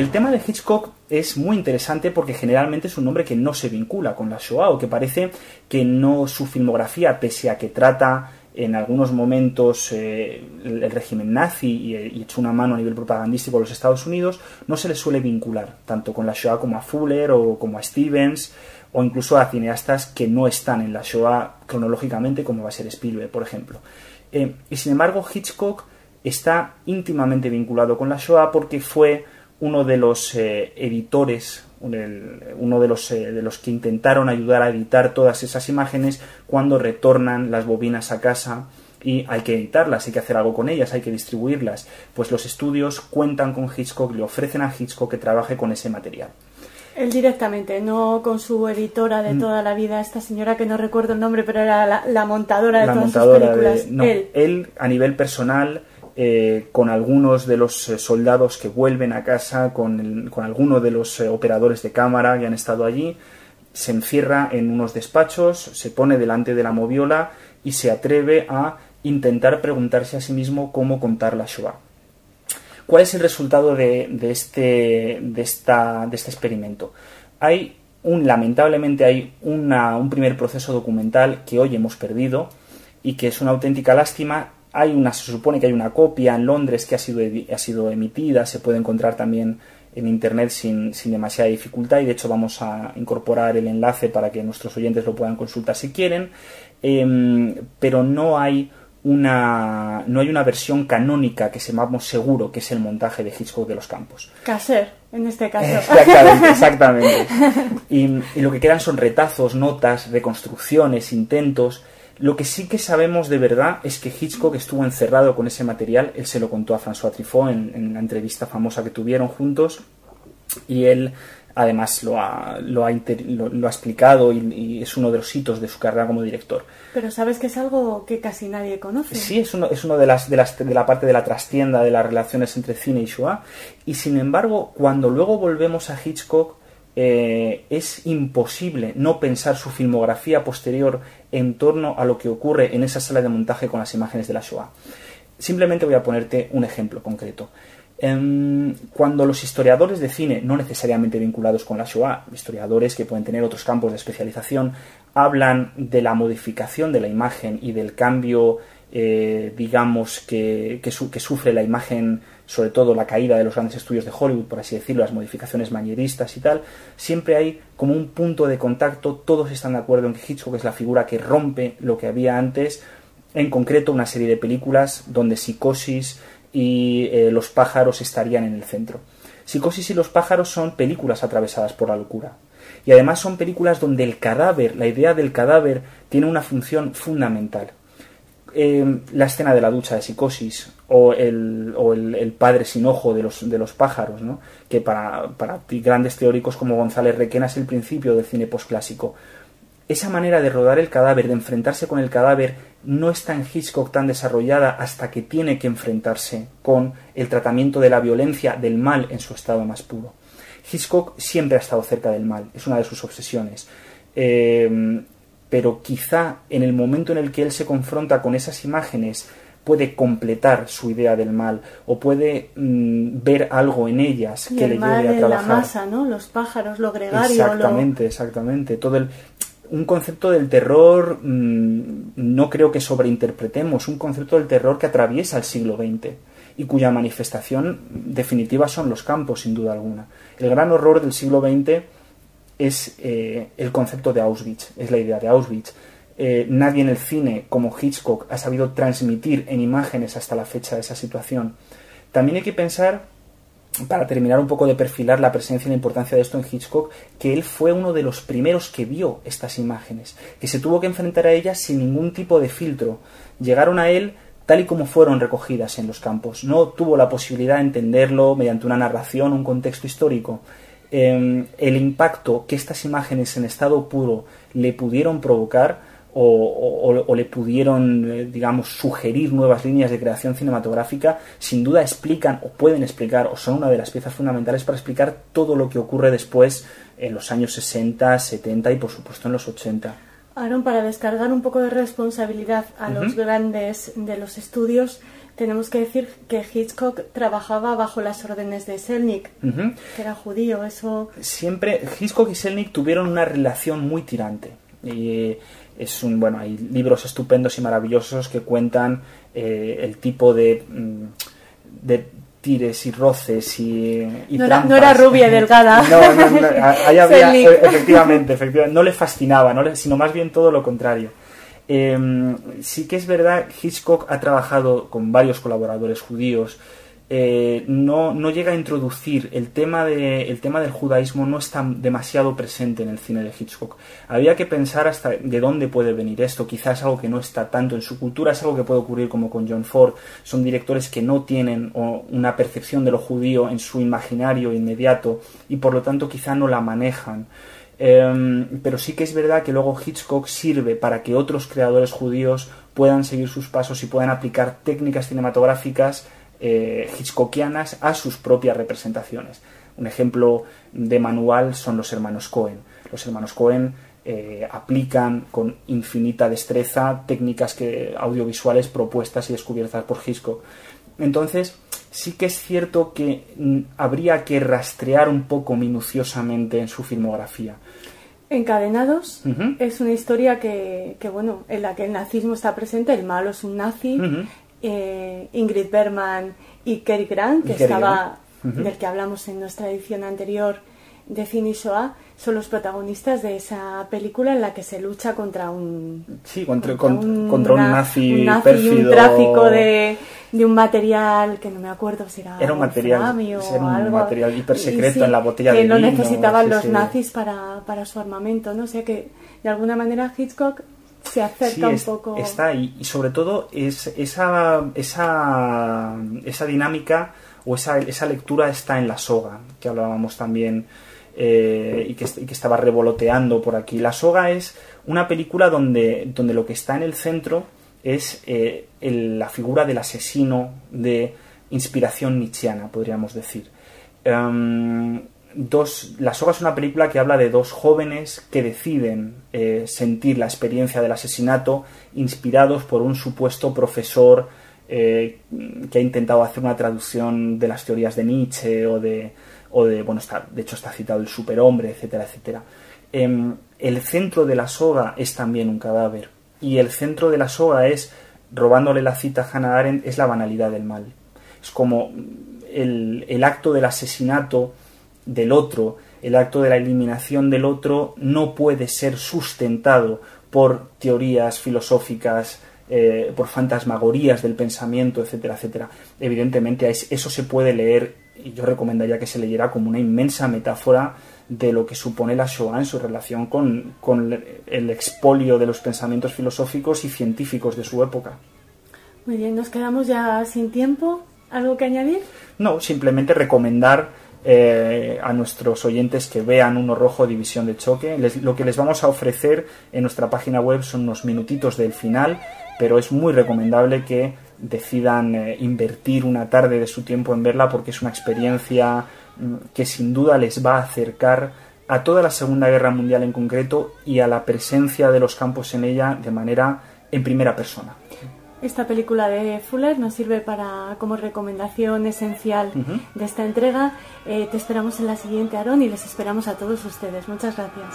el tema de Hitchcock es muy interesante porque generalmente es un nombre que no se vincula con la Shoah, o que parece que no, su filmografía, pese a que trata en algunos momentos el régimen nazi y echa una mano a nivel propagandístico a los Estados Unidos, no se le suele vincular tanto con la Shoah como a Fuller o como a Stevens, o incluso a cineastas que no están en la Shoah cronológicamente, como va a ser Spielberg, por ejemplo. Y sin embargo, Hitchcock está íntimamente vinculado con la Shoah porque fue uno de los editores, uno de los que intentaron ayudar a editar todas esas imágenes cuando retornan las bobinas a casa y hay que editarlas, hay que hacer algo con ellas, hay que distribuirlas. Pues los estudios cuentan con Hitchcock, le ofrecen a Hitchcock que trabaje con ese material. Él directamente, no con su editora de toda la vida, esta señora que no recuerdo el nombre, pero era la montadora de todas sus películas. Él, a nivel personal, con algunos de los soldados que vuelven a casa, con algunos de los operadores de cámara que han estado allí, se encierra en unos despachos, se pone delante de la moviola y se atreve a intentar preguntarse a sí mismo cómo contar la Shoah. ¿Cuál es el resultado de este experimento? Lamentablemente hay un primer proceso documental que hoy hemos perdido y que es una auténtica lástima. Se supone que hay una copia en Londres que ha sido emitida, se puede encontrar también en internet sin demasiada dificultad, y de hecho vamos a incorporar el enlace para que nuestros oyentes lo puedan consultar si quieren, pero no hay una versión canónica que sepamos seguro que es el montaje de Hitchcock de los campos. Caser, en este caso. Exactamente. Y lo que quedan son retazos, notas, reconstrucciones, intentos. Lo que sí que sabemos de verdad es que Hitchcock estuvo encerrado con ese material. Él se lo contó a François Truffaut en la entrevista famosa que tuvieron juntos, y él además lo ha explicado y es uno de los hitos de su carrera como director. Pero sabes que es algo que casi nadie conoce. Sí, es uno de la parte de la trastienda de las relaciones entre cine y Shoah, y sin embargo, cuando luego volvemos a Hitchcock, es imposible no pensar su filmografía posterior en torno a lo que ocurre en esa sala de montaje con las imágenes de la Shoah. Simplemente voy a ponerte un ejemplo concreto. Cuando los historiadores de cine, no necesariamente vinculados con la Shoah, historiadores que pueden tener otros campos de especialización, hablan de la modificación de la imagen y del cambio, digamos, que sufre la imagen, sobre todo la caída de los grandes estudios de Hollywood, por así decirlo, las modificaciones manieristas y tal, siempre hay como un punto de contacto. Todos están de acuerdo en que Hitchcock es la figura que rompe lo que había antes, en concreto una serie de películas donde Psicosis y Los pájaros estarían en el centro. Psicosis y Los pájaros son películas atravesadas por la locura, y además son películas donde el cadáver, la idea del cadáver, tiene una función fundamental. La escena de la ducha de Psicosis o el padre sin ojo de los pájaros, ¿no? Que para grandes teóricos como González Requena es el principio del cine posclásico. Esa manera de rodar el cadáver, de enfrentarse con el cadáver, no está en Hitchcock tan desarrollada hasta que tiene que enfrentarse con el tratamiento de la violencia, del mal en su estado más puro. Hitchcock siempre ha estado cerca del mal, es una de sus obsesiones. Pero quizá en el momento en el que él se confronta con esas imágenes puede completar su idea del mal, o puede ver algo en ellas que le lleve a trabajar. La masa, ¿no? Los pájaros, lo gregario. Exactamente. Un concepto del terror, no creo que sobreinterpretemos, un concepto del terror que atraviesa el siglo XX y cuya manifestación definitiva son los campos, sin duda alguna. El gran horror del siglo XX es el concepto de Auschwitz, es la idea de Auschwitz. Nadie en el cine como Hitchcock ha sabido transmitir en imágenes hasta la fecha esa situación. También hay que pensar, para terminar un poco de perfilar la presencia y la importancia de esto en Hitchcock, que él fue uno de los primeros que vio estas imágenes, que se tuvo que enfrentar a ellas sin ningún tipo de filtro. Llegaron a él tal y como fueron recogidas en los campos. No tuvo la posibilidad de entenderlo mediante una narración, un contexto histórico. El impacto que estas imágenes en estado puro le pudieron provocar o le pudieron, digamos, sugerir nuevas líneas de creación cinematográfica, sin duda explican o pueden explicar, o son una de las piezas fundamentales para explicar todo lo que ocurre después en los años 60, 70 y por supuesto en los 80. Aaron, para descargar un poco de responsabilidad a los grandes de los estudios, Tenemos que decir que Hitchcock trabajaba bajo las órdenes de Selznick, que era judío. Eso siempre Hitchcock y Selznick tuvieron una relación muy tirante. Y hay libros estupendos y maravillosos que cuentan el tipo de tires y roces y trampas. No era rubia y delgada. No, ahí había, efectivamente, no le fascinaba, sino más bien todo lo contrario. Sí que es verdad, Hitchcock ha trabajado con varios colaboradores judíos. No llega a introducir el tema del judaísmo, no está demasiado presente en el cine de Hitchcock. Había que pensar hasta de dónde puede venir esto. Quizás es algo que no está tanto en su cultura, es algo que puede ocurrir como con John Ford. Son directores que no tienen una percepción de lo judío en su imaginario inmediato y por lo tanto quizá no la manejan. Pero sí que es verdad que luego Hitchcock sirve para que otros creadores judíos puedan seguir sus pasos y puedan aplicar técnicas cinematográficas hitchcockianas a sus propias representaciones. Un ejemplo de manual son los hermanos Coen. Los hermanos Coen aplican con infinita destreza técnicas audiovisuales propuestas y descubiertas por Hitchcock. Entonces, sí que es cierto que habría que rastrear un poco minuciosamente en su filmografía. Encadenados es una historia en la que el nazismo está presente, el malo es un nazi. Ingrid Bergman y Cary Grant, del que hablamos en nuestra edición anterior de Cine y Shoah, son los protagonistas de esa película en la que se lucha contra un nazi pérfido, y un tráfico de un material que no me acuerdo si era un material hiper secreto en la botella que de lo vino, necesitaban los nazis para su armamento, ¿no? O sea que de alguna manera Hitchcock se acerca un poco. Está ahí, y sobre todo esa dinámica o esa lectura está en La soga, que hablábamos también y que estaba revoloteando por aquí. La soga es una película donde lo que está en el centro es la figura del asesino de inspiración nietzscheana, podríamos decir. La soga es una película que habla de dos jóvenes que deciden sentir la experiencia del asesinato inspirados por un supuesto profesor que ha intentado hacer una traducción de las teorías de Nietzsche de hecho está citado el superhombre, etcétera, etcétera. El centro de la soga es también un cadáver, y el centro de la soga es, robándole la cita a Hannah Arendt, es la banalidad del mal. Es como el acto del asesinato del otro, el acto de la eliminación del otro no puede ser sustentado por teorías filosóficas, por fantasmagorías del pensamiento, etcétera, etcétera. Evidentemente eso se puede leer, y yo recomendaría que se leyera como una inmensa metáfora de lo que supone la Shoah en su relación con el expolio de los pensamientos filosóficos y científicos de su época. Muy bien, nos quedamos ya sin tiempo. ¿Algo que añadir? No, simplemente recomendar a nuestros oyentes que vean Uno Rojo, División de Choque. Lo que les vamos a ofrecer en nuestra página web son unos minutitos del final, pero es muy recomendable que decidan invertir una tarde de su tiempo en verla, porque es una experiencia que sin duda les va a acercar a toda la Segunda Guerra Mundial en concreto y a la presencia de los campos en ella en primera persona. Esta película de Fuller nos sirve como recomendación esencial de esta entrega. Te esperamos en la siguiente, Aarón, y les esperamos a todos ustedes. Muchas gracias.